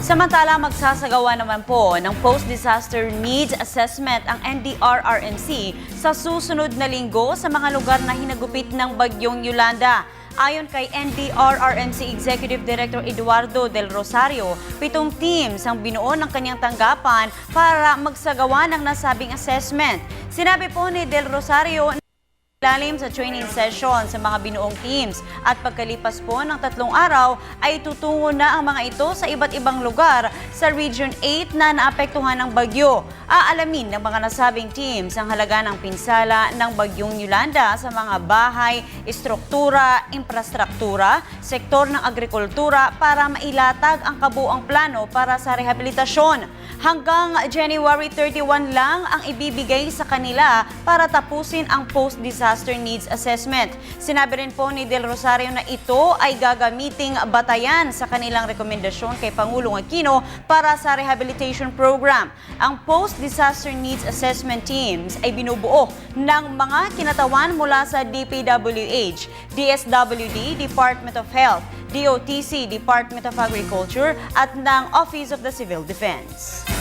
Samantala, magsasagawa naman po ng Post-Disaster Needs Assessment ang NDRRMC sa susunod na linggo sa mga lugar na hinagupit ng Bagyong Yolanda. Ayon kay NDRRMC Executive Director Eduardo Del Rosario, 7 teams ang binuo ng kanyang tanggapan para magsagawa ng nasabing assessment. Sinabi po ni Del Rosario lalim sa training session sa mga binuong teams at pagkalipas po ng 3 araw ay tutungo na ang mga ito sa iba't ibang lugar sa Region 8 na naapektuhan ng bagyo. Aalamin ng mga nasabing teams ang halaga ng pinsala ng Bagyong Yolanda sa mga bahay, istruktura, infrastruktura, sektor ng agrikultura para mailatag ang kabuang plano para sa rehabilitasyon. Hanggang January 31 lang ang ibibigay sa kanila para tapusin ang Post-Disaster Needs Assessment. Sinabi rin po ni Del Rosario na ito ay gagamiting batayan sa kanilang rekomendasyon kay Pangulong Aquino para sa rehabilitation program. Ang Post-Disaster Needs Assessment teams ay binubuo ng mga kinatawan mula sa DPWH, DSWD, Department of Health, DOTC, Department of Agriculture at ng Office of the Civil Defense.